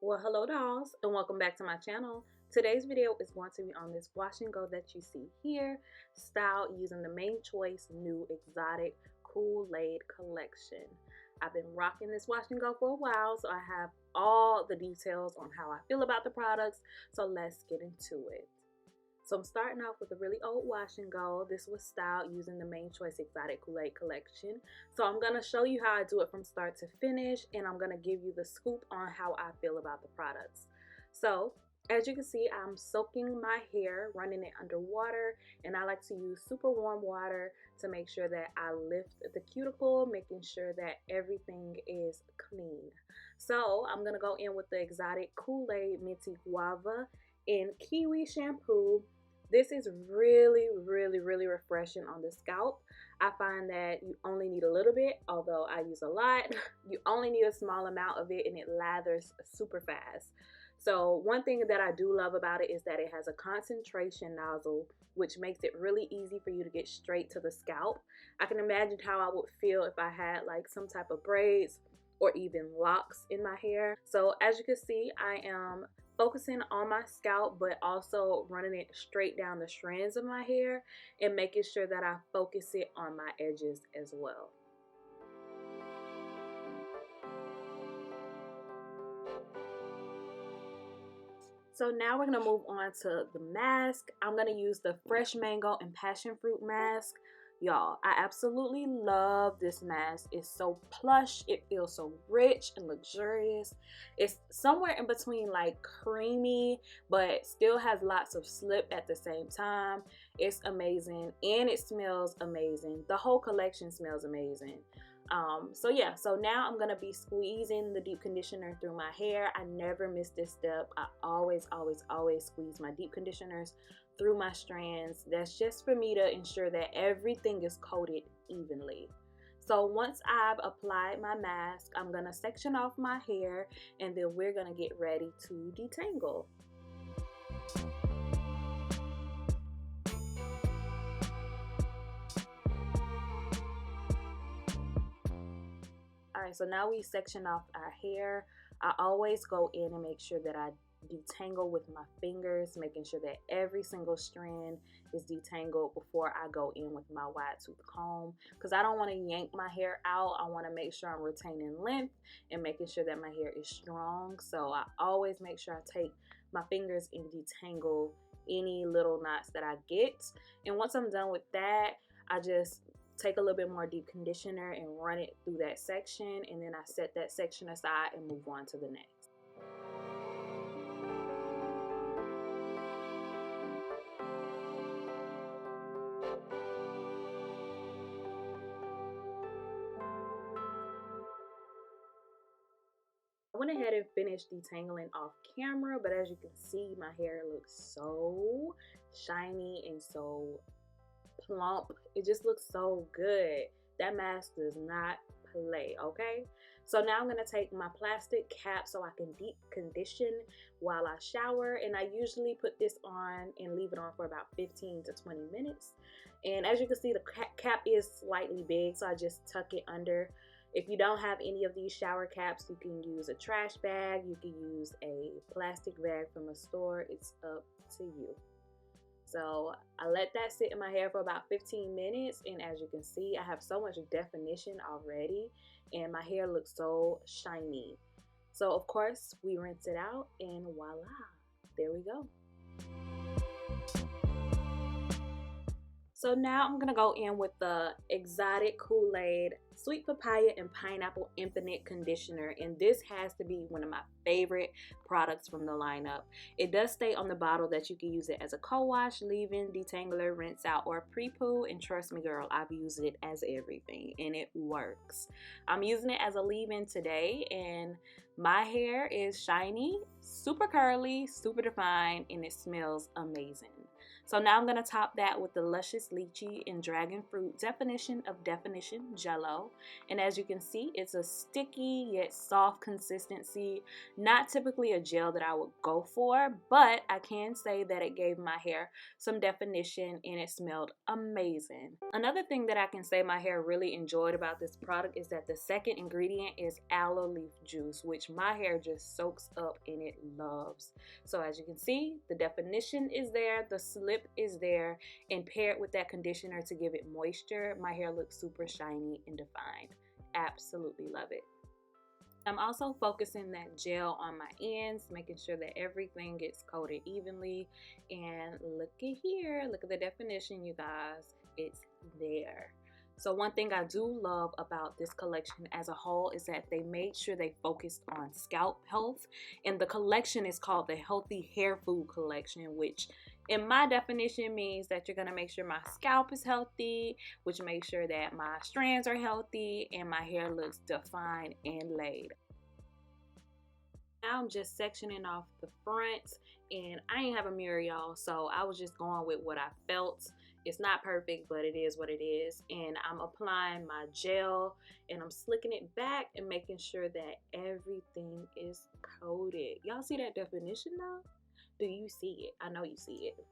Well, hello dolls, and welcome back to my channel. Today's video is going to be on this wash and go that you see here, styled using the Mane Choice new exotic Kool-Aid collection. I've been rocking this wash and go for a while, so I have all the details on how I feel about the products, so let's get into it. So I'm starting off with a really old wash and go. This was styled using the Mane Choice Exotic Kool-Aid collection. So I'm going to show you how I do it from start to finish, and I'm going to give you the scoop on how I feel about the products. So as you can see, I'm soaking my hair, running it under water, and I like to use super warm water to make sure that I lift the cuticle, making sure that everything is clean. So I'm going to go in with the Exotic Kool-Aid Minty Guava in Kiwi shampoo. This is really refreshing on the scalp. I find that you only need a little bit, although I use a lot. You only need a small amount of it and it lathers super fast. So one thing that I do love about it is that it has a concentration nozzle, which makes it really easy for you to get straight to the scalp. I can imagine how I would feel if I had like some type of braids or even locks in my hair. So as you can see, I am focusing on my scalp, but also running it straight down the strands of my hair and making sure that I focus it on my edges as well. So now we're gonna move on to the mask. I'm gonna use the Fresh Mango and Passion Fruit mask. Y'all, I absolutely love this mask. It's so plush, it feels so rich and luxurious. It's somewhere in between like creamy, but still has lots of slip at the same time. It's amazing and it smells amazing. The whole collection smells amazing. So yeah, so now I'm gonna be squeezing the deep conditioner through my hair. I never miss this step. I always squeeze my deep conditioners through my strands. That's just for me to ensure that everything is coated evenly. So once I've applied my mask, I'm gonna section off my hair and then we're gonna get ready to detangle. Alright, so now we section off our hair. I always go in and make sure that I detangle with my fingers, making sure that every single strand is detangled before I go in with my wide tooth comb, because I don't want to yank my hair out. I want to make sure I'm retaining length and making sure that my hair is strong. So I always make sure I take my fingers and detangle any little knots that I get. And once I'm done with that, I just take a little bit more deep conditioner and run it through that section, and then I set that section aside and move on to the next. I went ahead and finished detangling off camera, but as you can see, my hair looks so shiny and so plump. It just looks so good. That mask does not play, okay? So now I'm gonna take my plastic cap so I can deep condition while I shower, and I usually put this on and leave it on for about 15 to 20 minutes. And as you can see, the cap is slightly big, so I just tuck it under. If you don't have any of these shower caps, you can use a trash bag, you can use a plastic bag from a store. It's up to you. So I let that sit in my hair for about 15 minutes, and as you can see, I have so much definition already and my hair looks so shiny. So of course we rinse it out and voila, there we go. So now I'm gonna go in with the Exotic Kool-Aid Sweet Papaya and Pineapple Infinite Conditioner, and this has to be one of my favorite products from the lineup. It does state on the bottle that you can use it as a co-wash, leave-in, detangler, rinse out, or pre-poo, and trust me girl, I've used it as everything and it works. I'm using it as a leave-in today, and my hair is shiny, super curly, super defined, and it smells amazing. So now I'm going to top that with the Luscious Lychee and Dragonfruit Definition of Definition Jello. And as you can see, it's a sticky yet soft consistency. Not typically a gel that I would go for, but I can say that it gave my hair some definition and it smelled amazing. Another thing that I can say my hair really enjoyed about this product is that the second ingredient is aloe leaf juice, which my hair just soaks up and it loves. So as you can see, the definition is there, the slip is there, and paired with that conditioner to give it moisture, my hair looks super shiny and defined. Absolutely love it. I'm also focusing that gel on my ends, making sure that everything gets coated evenly. And look at here, look at the definition, you guys, it's there. So one thing I do love about this collection as a whole is that they made sure they focused on scalp health, and the collection is called the Healthy Hair Food Collection, which in my definition means that you're going to make sure my scalp is healthy, which makes sure that my strands are healthy and my hair looks defined and laid. Now I'm just sectioning off the front, and I ain't have a mirror, y'all, so I was just going with what I felt. It's not perfect, but it is what it is. And I'm applying my gel and I'm slicking it back and making sure that everything is coated. Y'all see that definition though? Do you see it? I know you see it.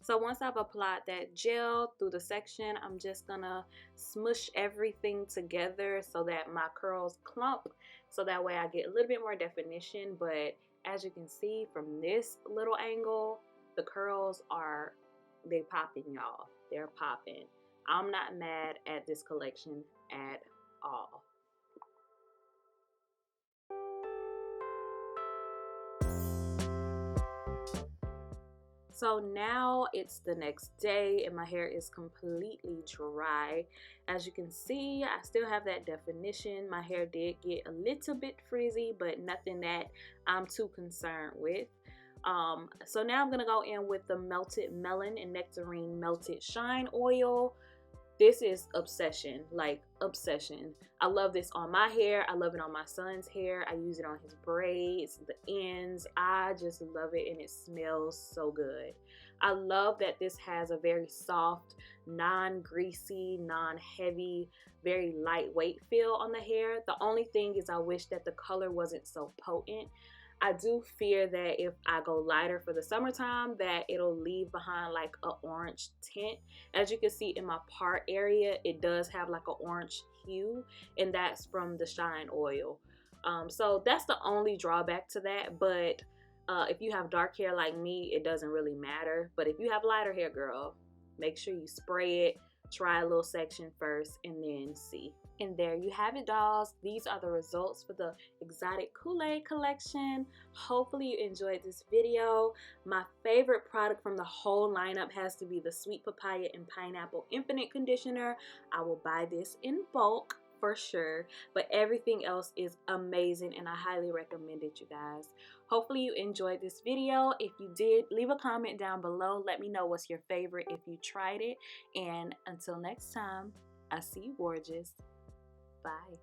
So once I've applied that gel through the section, I'm just gonna smush everything together so that my curls clump, so that way I get a little bit more definition. But as you can see from this little angle, the curls are, they popping, y'all. They're popping. I'm not mad at this collection at all. So now it's the next day and my hair is completely dry. As you can see, I still have that definition. My hair did get a little bit frizzy, but nothing that I'm too concerned with. So now I'm gonna go in with the Melted Melon and Nectarine Melted Shine Oil. This is obsession, like obsession. I love this on my hair. I love it on my son's hair. I use it on his braids, the ends. I just love it and it smells so good. I love that this has a very soft, non-greasy, non-heavy, very lightweight feel on the hair. The only thing is I wish that the color wasn't so potent. I do fear that if I go lighter for the summertime that it'll leave behind like an orange tint. As you can see in my part area, it does have like an orange hue, and that's from the shine oil. So that's the only drawback to that, but if you have dark hair like me, it doesn't really matter. But if you have lighter hair, girl, make sure you spray it, try a little section first, and then see. And there you have it, dolls. These are the results for the Exotic Kool-Aid collection. Hopefully you enjoyed this video. My favorite product from the whole lineup has to be the Sweet Papaya and Pineapple Infinite Conditioner. I will buy this in bulk for sure, but everything else is amazing and I highly recommend it, you guys. Hopefully you enjoyed this video. If you did, leave a comment down below. Let me know what's your favorite if you tried it. And until next time, I see you gorgeous. Bye.